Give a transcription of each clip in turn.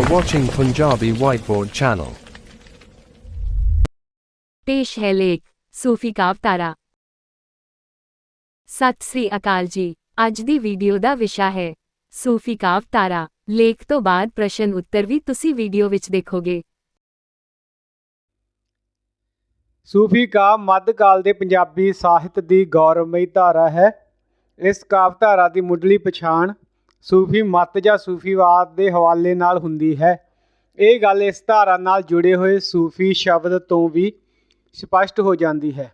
are watching Punjabi Whiteboard channel. पेश है लेख सूफी ਕਾਵਿ ਤਾਰਾ। ਸਤਿ ਸ੍ਰੀ ਅਕਾਲ ਜੀ। ਅੱਜ ਦੀ ਵੀਡੀਓ ਦਾ ਵਿਸ਼ਾ ਹੈ ਸੂਫੀ ਕਾਵਿ ਤਾਰਾ। ਲੇਖ ਤੋਂ ਬਾਅਦ ਪ੍ਰਸ਼ਨ ਉੱਤਰ ਵੀ ਤੁਸੀਂ ਵੀਡੀਓ ਵਿੱਚ ਦੇਖੋਗੇ। ਸੂਫੀ ਕਾਵਿ ਮੱਧਕਾਲ ਦੇ ਪੰਜਾਬੀ ਸਾਹਿਤ ਦੀ ਗੌਰਵਮਈ ਧਾਰਾ ਹੈ। ਇਸ ਕਾਵਿ ਧਾਰਾ ਦੀ ਮੁੱਢਲੀ ਪਛਾਣ ਸੂਫੀ ਮੱਤ ਜਾਂ ਸੂਫੀਵਾਦ ਦੇ ਹਵਾਲੇ ਨਾਲ ਹੁੰਦੀ ਹੈ। ਇਹ ਗੱਲ ਇਸ ਧਾਰਾ ਨਾਲ ਜੁੜੇ ਹੋਏ ਸੂਫੀ ਸ਼ਬਦ ਤੋਂ ਵੀ ਸਪਸ਼ਟ ਹੋ ਜਾਂਦੀ ਹੈ।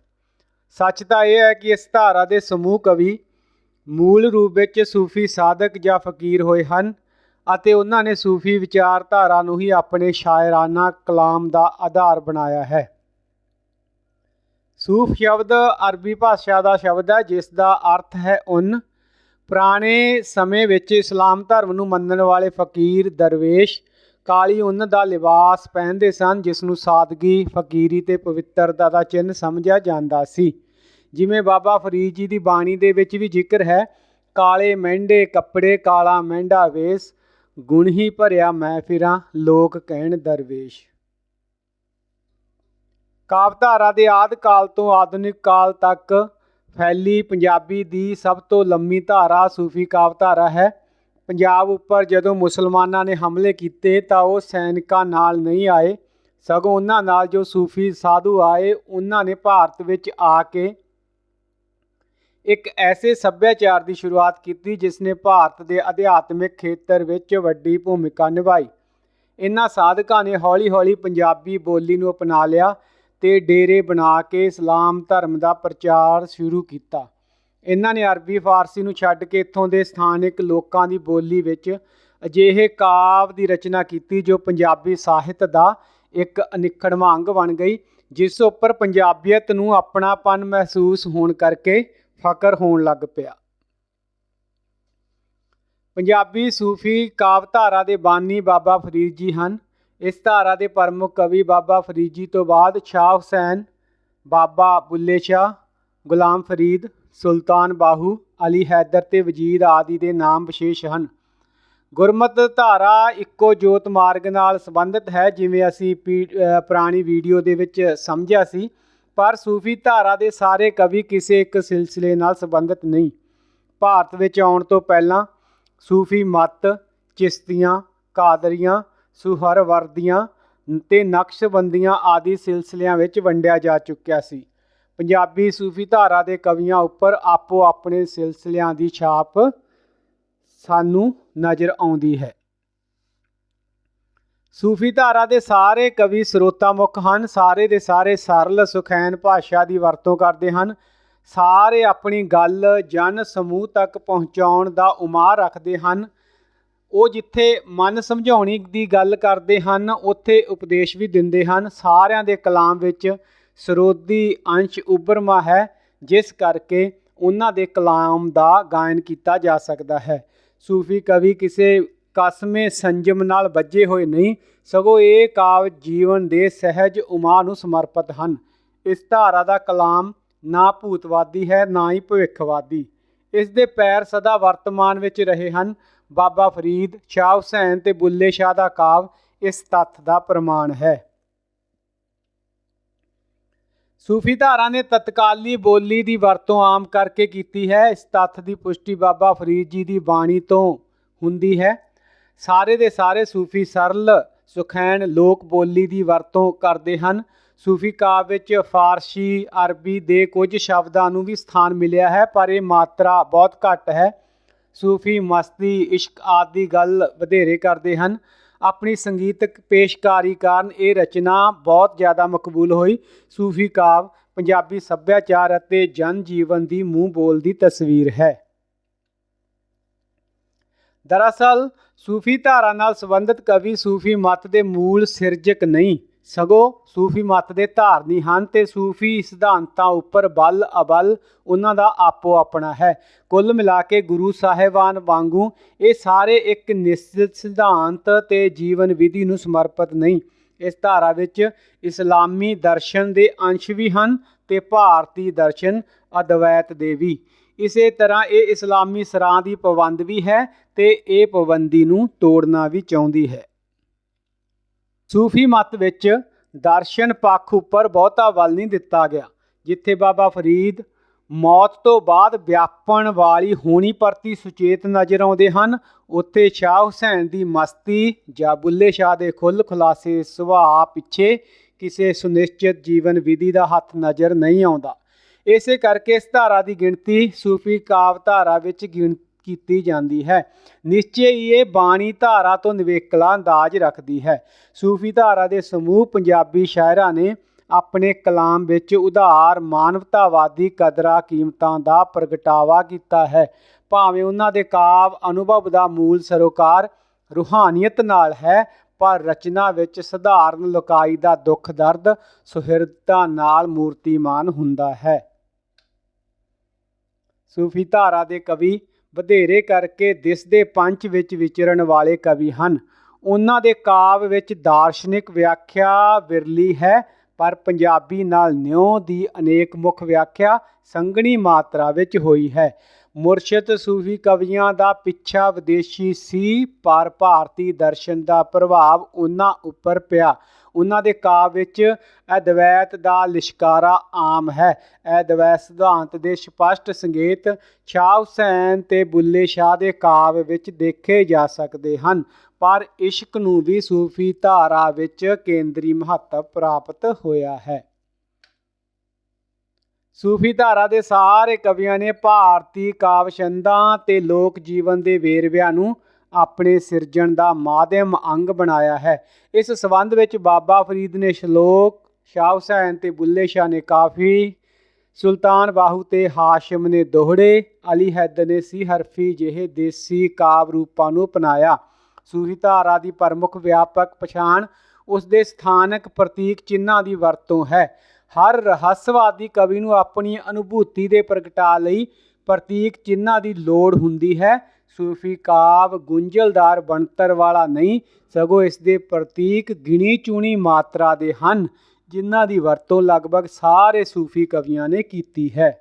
ਸੱਚ ਤਾਂ ਇਹ ਹੈ ਕਿ ਇਸ ਧਾਰਾ ਦੇ ਸਮੂਹ ਕਵੀ ਮੂਲ ਰੂਪ ਵਿੱਚ ਸੂਫੀ ਸਾਧਕ ਜਾਂ ਫਕੀਰ ਹੋਏ ਹਨ ਅਤੇ ਉਹਨਾਂ ਨੇ ਸੂਫੀ ਵਿਚਾਰਧਾਰਾ ਨੂੰ ਹੀ ਆਪਣੇ ਸ਼ਾਇਰਾਨਾ ਕਲਾਮ ਦਾ ਆਧਾਰ ਬਣਾਇਆ ਹੈ। ਸੂਫ ਸ਼ਬਦ ਅਰਬੀ ਭਾਸ਼ਾ ਦਾ ਸ਼ਬਦ ਹੈ ਜਿਸ ਦਾ ਅਰਥ ਹੈ ਉੱਨ। ਪੁਰਾਣੇ ਸਮੇਂ ਵਿੱਚ ਇਸਲਾਮ ਧਰਮ ਨੂੰ ਮੰਨਣ ਵਾਲੇ ਫਕੀਰ ਦਰਵੇਸ਼ ਕਾਲੀ ਉੱਨ ਦਾ ਲਿਬਾਸ ਪਹਿਨਦੇ ਸਨ ਜਿਸ ਨੂੰ ਸਾਦਗੀ, ਫਕੀਰੀ ਅਤੇ ਪਵਿੱਤਰਤਾ ਦਾ ਚਿੰਨ੍ਹ ਸਮਝਿਆ ਜਾਂਦਾ ਸੀ। ਜਿਵੇਂ ਬਾਬਾ ਫਰੀਦ ਜੀ ਦੀ ਬਾਣੀ ਦੇ ਵਿੱਚ ਵੀ ਜ਼ਿਕਰ ਹੈ, ਕਾਲੇ ਮਹਿੰਡੇ ਕੱਪੜੇ ਕਾਲਾ ਮਹਿੰਡਾ ਵੇਸ, ਗੁਣ ਹੀ ਭਰਿਆ ਮੈਂ ਫਿਰਾਂ ਲੋਕ ਕਹਿਣ ਦਰਵੇਸ਼। ਕਾਵਿ ਧਾਰਾ ਦੇ ਆਦਿ ਕਾਲ ਤੋਂ ਆਧੁਨਿਕ ਕਾਲ ਤੱਕ ਫੈਲੀ ਪੰਜਾਬੀ ਦੀ ਸਭ ਤੋਂ ਲੰਮੀ ਧਾਰਾ ਸੂਫੀ ਕਾਵਿ ਧਾਰਾ ਹੈ। ਪੰਜਾਬ ਉੱਪਰ ਜਦੋਂ ਮੁਸਲਮਾਨਾਂ ਨੇ ਹਮਲੇ ਕੀਤੇ ਤਾਂ ਉਹ ਸੈਨਿਕਾਂ ਨਾਲ ਨਹੀਂ ਆਏ, ਸਗੋਂ ਉਹਨਾਂ ਨਾਲ ਜੋ ਸੂਫੀ ਸਾਧੂ ਆਏ ਉਹਨਾਂ ਨੇ ਭਾਰਤ ਵਿੱਚ ਆ ਕੇ ਇੱਕ ਐਸੇ ਸੱਭਿਆਚਾਰ ਦੀ ਸ਼ੁਰੂਆਤ ਕੀਤੀ ਜਿਸ ਨੇ ਭਾਰਤ ਦੇ ਅਧਿਆਤਮਿਕ ਖੇਤਰ ਵਿੱਚ ਵੱਡੀ ਭੂਮਿਕਾ ਨਿਭਾਈ। ਇਹਨਾਂ ਸਾਧਕਾਂ ਨੇ ਹੌਲੀ ਹੌਲੀ ਪੰਜਾਬੀ ਬੋਲੀ ਨੂੰ ਅਪਣਾ ਲਿਆ ਅਤੇ ਡੇਰੇ ਬਣਾ ਕੇ ਇਸਲਾਮ ਧਰਮ ਦਾ ਪ੍ਰਚਾਰ ਸ਼ੁਰੂ ਕੀਤਾ। ਇਹਨਾਂ ਨੇ ਅਰਬੀ ਫਾਰਸੀ ਨੂੰ ਛੱਡ ਕੇ ਇੱਥੋਂ ਦੇ ਸਥਾਨਕ ਲੋਕਾਂ ਦੀ ਬੋਲੀ ਵਿੱਚ ਅਜਿਹੇ ਕਾਵਿ ਦੀ ਰਚਨਾ ਕੀਤੀ ਜੋ ਪੰਜਾਬੀ ਸਾਹਿਤ ਦਾ ਇੱਕ ਅਨਿੱਖੜਵਾਂ ਅੰਗ ਬਣ ਗਈ, ਜਿਸ ਉੱਪਰ ਪੰਜਾਬੀਅਤ ਨੂੰ ਆਪਣਾਪਨ ਮਹਿਸੂਸ ਹੋਣ ਕਰਕੇ ਫਖਰ ਹੋਣ ਲੱਗ ਪਿਆ। ਪੰਜਾਬੀ ਸੂਫੀ ਕਾਵਿ ਧਾਰਾ ਦੇ ਬਾਨੀ ਬਾਬਾ ਫਰੀਦ ਜੀ ਹਨ। ਇਸ ਧਾਰਾ ਦੇ ਪ੍ਰਮੁੱਖ ਕਵੀ ਬਾਬਾ ਫਰੀਦ ਜੀ ਤੋਂ ਬਾਅਦ ਸ਼ਾਹ ਹੁਸੈਨ, ਬਾਬਾ ਬੁੱਲੇ ਸ਼ਾਹ, ਗੁਲਾਮ ਫਰੀਦ, ਸੁਲਤਾਨ ਬਾਹੂ, ਅਲੀ ਹੈਦਰ ਅਤੇ ਵਜੀਦ ਆਦਿ ਦੇ ਨਾਮ ਵਿਸ਼ੇਸ਼ ਹਨ। ਗੁਰਮਤਿ ਧਾਰਾ ਇੱਕੋ ਜੋਤ ਮਾਰਗ ਨਾਲ ਸੰਬੰਧਿਤ ਹੈ ਜਿਵੇਂ ਅਸੀਂ ਪੁਰਾਣੀ ਵੀਡੀਓ ਦੇ ਵਿੱਚ ਸਮਝਿਆ ਸੀ, ਪਰ ਸੂਫੀ ਧਾਰਾ ਦੇ ਸਾਰੇ ਕਵੀ ਕਿਸੇ ਇੱਕ ਸਿਲਸਿਲੇ ਨਾਲ ਸੰਬੰਧਿਤ ਨਹੀਂ। ਭਾਰਤ ਵਿੱਚ ਆਉਣ ਤੋਂ ਪਹਿਲਾਂ ਸੂਫੀ ਮੱਤ ਚਿਸ਼ਤੀਆਂ, ਕਾਦਰੀਆਂ, ਸੁਹਰਵਰਦੀਆਂ ਅਤੇ ਨਕਸ਼ਬੰਦੀਆਂ ਆਦਿ ਸਿਲਸਿਲਿਆਂ ਵਿੱਚ ਵੰਡਿਆ ਜਾ ਚੁੱਕਿਆ ਸੀ। ਪੰਜਾਬੀ ਸੂਫੀ ਧਾਰਾ ਦੇ ਕਵੀਆਂ ਉੱਪਰ ਆਪੋ ਆਪਣੇ ਸਿਲਸਿਲਿਆਂ ਦੀ ਛਾਪ ਸਾਨੂੰ ਨਜ਼ਰ ਆਉਂਦੀ ਹੈ। ਸੂਫੀ ਧਾਰਾ ਦੇ ਸਾਰੇ ਕਵੀ ਸਰੋਤਾਮੁਖ ਹਨ। ਸਾਰੇ ਦੇ ਸਾਰੇ ਸਰਲ ਸੁਖੈਨ ਭਾਸ਼ਾ ਦੀ ਵਰਤੋਂ ਕਰਦੇ ਹਨ। ਸਾਰੇ ਆਪਣੀ ਗੱਲ ਜਨ ਸਮੂਹ ਤੱਕ ਪਹੁੰਚਾਉਣ ਦਾ ਉਮਾਹ ਰੱਖਦੇ ਹਨ। ਉਹ ਜਿੱਥੇ ਮਨ ਸਮਝਾਉਣੀ ਦੀ ਗੱਲ ਕਰਦੇ ਹਨ ਉੱਥੇ ਉਪਦੇਸ਼ ਵੀ ਦਿੰਦੇ ਹਨ। ਸਾਰਿਆਂ ਦੇ ਕਲਾਮ ਵਿੱਚ ਸਰੋਦੀ ਅੰਸ਼ ਉਭਰਮਾ ਹੈ ਜਿਸ ਕਰਕੇ ਉਹਨਾਂ ਦੇ ਕਲਾਮ ਦਾ ਗਾਇਨ ਕੀਤਾ ਜਾ ਸਕਦਾ ਹੈ। ਸੂਫੀ ਕਵੀ ਕਿਸੇ ਕਸਮੇ ਸੰਜਮ ਨਾਲ ਬੱਝੇ ਹੋਏ ਨਹੀਂ, ਸਗੋਂ ਇਹ ਕਾਵਿ ਜੀਵਨ ਦੇ ਸਹਿਜ ਉਮਾਹ ਨੂੰ ਸਮਰਪਿਤ ਹਨ। ਇਸ ਧਾਰਾ ਦਾ ਕਲਾਮ ਨਾ ਭੂਤਵਾਦੀ ਹੈ ਨਾ ਹੀ ਭਵਿੱਖਵਾਦੀ। ਇਸ ਦੇ ਪੈਰ ਸਦਾ ਵਰਤਮਾਨ ਵਿੱਚ ਰਹੇ ਹਨ। ਬਾਬਾ ਫਰੀਦ, ਸ਼ਾਹ ਹੁਸੈਨ ਅਤੇ ਬੁੱਲੇ ਸ਼ਾਹ ਦਾ ਕਾਵਿ ਇਸ ਤੱਥ ਦਾ ਪ੍ਰਮਾਣ ਹੈ। ਸੂਫੀ ਧਾਰਾ ਨੇ ਤਤਕਾਲੀ ਬੋਲੀ ਦੀ ਵਰਤੋਂ ਆਮ ਕਰਕੇ ਕੀਤੀ ਹੈ। ਇਸ ਤੱਥ ਦੀ ਪੁਸ਼ਟੀ ਬਾਬਾ ਫਰੀਦ ਜੀ ਦੀ ਬਾਣੀ ਤੋਂ ਹੁੰਦੀ ਹੈ। ਸਾਰੇ ਦੇ ਸਾਰੇ ਸੂਫੀ ਸਰਲ ਸੁਖੈਨ ਲੋਕ ਬੋਲੀ ਦੀ ਵਰਤੋਂ ਕਰਦੇ ਹਨ। ਸੂਫੀ ਕਾਵਿ ਵਿੱਚ ਫਾਰਸੀ, ਅਰਬੀ ਦੇ ਕੁਝ ਸ਼ਬਦਾਂ ਨੂੰ ਵੀ ਸਥਾਨ ਮਿਲਿਆ ਹੈ ਪਰ ਇਹ ਮਾਤਰਾ ਬਹੁਤ ਘੱਟ ਹੈ। ਸੂਫੀ ਮਸਤੀ, ਇਸ਼ਕ ਆਦਿ ਦੀ ਗੱਲ ਵਧੇਰੇ ਕਰਦੇ ਹਨ। ਆਪਣੀ ਸੰਗੀਤਕ ਪੇਸ਼ਕਾਰੀ ਕਾਰਨ ਇਹ ਰਚਨਾ ਬਹੁਤ ਜ਼ਿਆਦਾ ਮਕਬੂਲ ਹੋਈ। ਸੂਫੀ ਕਾਵਿ ਪੰਜਾਬੀ ਸੱਭਿਆਚਾਰ ਅਤੇ ਜਨ ਜੀਵਨ ਦੀ ਮੂੰਹ ਬੋਲਦੀ ਤਸਵੀਰ ਹੈ। ਦਰਅਸਲ ਸੂਫੀ ਧਾਰਾ ਨਾਲ ਸੰਬੰਧਿਤ ਕਵੀ ਸੂਫੀ ਮੱਤ ਦੇ ਮੂਲ ਸਿਰਜਕ ਨਹੀਂ, ਸਗੋਂ ਸੂਫੀ ਮੱਤ ਦੇ ਧਾਰਨੀ ਹਨ ਅਤੇ ਸੂਫੀ ਸਿਧਾਂਤਾਂ ਉੱਪਰ ਬਲ ਅਬਲ ਉਹਨਾਂ ਦਾ ਆਪੋ ਆਪਣਾ ਹੈ। ਕੁੱਲ ਮਿਲਾ ਕੇ ਗੁਰੂ ਸਾਹਿਬਾਨ ਵਾਂਗੂ ਇਹ ਸਾਰੇ ਇੱਕ ਨਿਸ਼ਚਿਤ ਸਿਧਾਂਤ ਅਤੇ ਜੀਵਨ ਵਿਧੀ ਨੂੰ ਸਮਰਪਿਤ ਨਹੀਂ। ਇਸ ਧਾਰਾ ਵਿੱਚ ਇਸਲਾਮੀ ਦਰਸ਼ਨ ਦੇ ਅੰਸ਼ ਵੀ ਹਨ ਅਤੇ ਭਾਰਤੀ ਦਰਸ਼ਨ ਅਦਵੈਤ ਦੇ ਵੀ। ਇਸੇ ਤਰ੍ਹਾਂ ਇਹ ਇਸਲਾਮੀ ਸਰਾਂ ਦੀ ਪਾਬੰਦ ਵੀ ਹੈ ਅਤੇ ਇਹ ਪਾਬੰਦੀ ਨੂੰ ਤੋੜਨਾ ਵੀ ਚਾਹੁੰਦੀ ਹੈ। ਸੂਫੀ ਮਤ ਵਿੱਚ ਦਰਸ਼ਨ ਪੱਖ ਉੱਪਰ ਬਹੁਤਾ ਬਲ ਨਹੀਂ ਦਿੱਤਾ ਗਿਆ। ਜਿੱਥੇ ਬਾਬਾ ਫਰੀਦ ਮੌਤ ਤੋਂ ਬਾਅਦ ਵਿਆਪਣ ਵਾਲੀ ਹੋਣੀ ਪ੍ਰਤੀ ਸੁਚੇਤ ਨਜ਼ਰ ਆਉਂਦੇ ਹਨ, ਉੱਥੇ ਸ਼ਾਹ ਹੁਸੈਨ ਦੀ ਮਸਤੀ ਜਾਂ ਬੁੱਲੇ ਸ਼ਾਹ ਦੇ ਖੁੱਲ੍ਹ ਖੁਲਾਸੇ ਸੁਭਾਅ ਪਿੱਛੇ ਕਿਸੇ ਸੁਨਿਸ਼ਚਿਤ ਜੀਵਨ ਵਿਧੀ ਦਾ ਹੱਥ ਨਜ਼ਰ ਨਹੀਂ ਆਉਂਦਾ। ਇਸੇ ਕਰਕੇ ਇਸ ਧਾਰਾ ਦੀ ਗਿਣਤੀ ਸੂਫੀ ਕਾਵਿ ਧਾਰਾ ਵਿੱਚ ਕੀਤੀ ਜਾਂਦੀ ਹੈ। ਨਿਸ਼ਚੇ ਹੀ ਇਹ ਬਾਣੀ ਧਾਰਾ ਤੋਂ ਨਿਵੇਕਲਾ ਅੰਦਾਜ਼ ਰੱਖਦੀ ਹੈ। ਸੂਫੀ ਧਾਰਾ ਦੇ ਸਮੂਹ ਪੰਜਾਬੀ ਸ਼ਾਇਰਾਂ ਨੇ ਆਪਣੇ ਕਲਾਮ ਵਿੱਚ ਉਦਾਰ ਮਾਨਵਤਾਵਾਦੀ ਕਦਰਾਂ ਕੀਮਤਾਂ ਦਾ ਪ੍ਰਗਟਾਵਾ ਕੀਤਾ ਹੈ। ਭਾਵੇਂ ਉਹਨਾਂ ਦੇ ਕਾਵਿ ਅਨੁਭਵ ਦਾ ਮੂਲ ਸਰੋਕਾਰ ਰੂਹਾਨੀਅਤ ਨਾਲ ਹੈ, ਪਰ ਰਚਨਾ ਵਿੱਚ ਸਧਾਰਨ ਲੋਕਾਈ ਦਾ ਦੁੱਖ ਦਰਦ ਸੁਹਿਰਦਤਾ ਨਾਲ ਮੂਰਤੀਮਾਨ ਹੁੰਦਾ ਹੈ। ਸੂਫੀ ਧਾਰਾ ਦੇ ਕਵੀ ਵਧੇਰੇ ਕਰਕੇ ਦਿਸਦੇ ਪੰਚ ਵਿੱਚ ਵਿਚਰਨ ਵਾਲੇ ਕਵੀ ਹਨ। ਉਹਨਾਂ ਦੇ ਕਾਵਿ ਵਿੱਚ ਦਾਰਸ਼ਨਿਕ ਵਿਆਖਿਆ ਵਿਰਲੀ ਹੈ, ਪਰ ਪੰਜਾਬੀ ਨਾਲ ਨਿਉ ਦੀ ਅਨੇਕ ਮੁੱਖ ਵਿਆਖਿਆ ਸੰਘਣੀ ਮਾਤਰਾ ਵਿੱਚ ਹੋਈ ਹੈ। ਮੁਰਸ਼ਦ ਸੂਫੀ ਕਵੀਆਂ ਦਾ ਪਿੱਛਾ ਵਿਦੇਸ਼ੀ ਸੀ, ਪਰ ਭਾਰਤੀ ਦਰਸ਼ਨ ਦਾ ਪ੍ਰਭਾਵ ਉਹਨਾਂ ਉੱਪਰ ਪਿਆ। ਉਹਨਾਂ ਦੇ ਕਾਵਿ ਵਿੱਚ ਅਦਵੈਤ ਦਾ ਲਿਸ਼ਕਾਰਾ ਆਮ ਹੈ। ਅਦਵੈਤ ਸਿਧਾਂਤ ਦੇ ਸਪਸ਼ਟ ਸੰਕੇਤ ਸ਼ਾਹ ਹੁਸੈਨ ਤੇ ਬੁੱਲੇ ਸ਼ਾਹ ਦੇ ਕਾਵਿ ਵਿੱਚ ਦੇਖੇ ਜਾ ਸਕਦੇ ਹਨ, ਪਰ ਇਸ਼ਕ ਨੂੰ ਵੀ ਸੂਫੀ ਧਾਰਾ ਵਿੱਚ ਕੇਂਦਰੀ ਮਹੱਤਵ ਪ੍ਰਾਪਤ ਹੋਇਆ ਹੈ। ਸੂਫੀ ਧਾਰਾ ਦੇ ਸਾਰੇ ਕਵੀਆਂ ਨੇ ਭਾਰਤੀ ਕਾਵਿ ਛੰਦਾਂ ਤੇ ਲੋਕ ਜੀਵਨ ਦੇ ਵੇਰਵਿਆਂ ਨੂੰ ਆਪਣੇ ਸਿਰਜਣ ਦਾ ਮਾਧਿਅਮ ਅੰਗ ਬਣਾਇਆ ਹੈ। ਇਸ ਸੰਬੰਧ ਵਿੱਚ ਬਾਬਾ ਫਰੀਦ ਨੇ ਸ਼ਲੋਕ, ਸ਼ਾਹ ਹੁਸੈਨ ਤੇ ਬੁੱਲੇ ਸ਼ਾਹ ਨੇ ਕਾਫੀ, ਸੁਲਤਾਨ ਬਾਹੂ ਤੇ ਹਾਸ਼ਮ ਨੇ ਦੋਹੜੇ, ਅਲੀ ਹੈਦਰ ਨੇ ਸੀ ਹਰਫੀ ਜਿਹੇ ਦੇਸੀ ਕਾਵਿ ਰੂਪਾਂ ਨੂੰ ਅਪਣਾਇਆ। ਸੂਫੀ ਧਾਰਾ ਦੀ ਪ੍ਰਮੁੱਖ ਵਿਆਪਕ ਪਛਾਣ ਉਸ ਦੇ ਸਥਾਨਕ ਪ੍ਰਤੀਕ ਚਿੰਨ੍ਹਾਂ ਦੀ ਵਰਤੋਂ ਹੈ। ਹਰ ਰਹੱਸਵਾਦੀ ਕਵੀ ਨੂੰ ਆਪਣੀ ਅਨੁਭੂਤੀ ਦੇ ਪ੍ਰਗਟਾ ਲਈ ਪ੍ਰਤੀਕ ਚਿੰਨ੍ਹਾਂ ਦੀ ਲੋੜ ਹੁੰਦੀ ਹੈ। ਸੂਫੀ ਕਾਵਿ ਗੁੰਝਲਦਾਰ ਬਣਤਰ ਵਾਲਾ ਨਹੀਂ, ਸਗੋਂ ਇਸ ਦੇ ਪ੍ਰਤੀਕ ਗਿਣੀ ਚੁਣੀ ਮਾਤਰਾ ਦੇ ਹਨ, ਜਿਨ੍ਹਾਂ ਦੀ ਵਰਤੋਂ ਲਗਭਗ ਸਾਰੇ ਸੂਫੀ ਕਵੀਆਂ ਨੇ ਕੀਤੀ ਹੈ।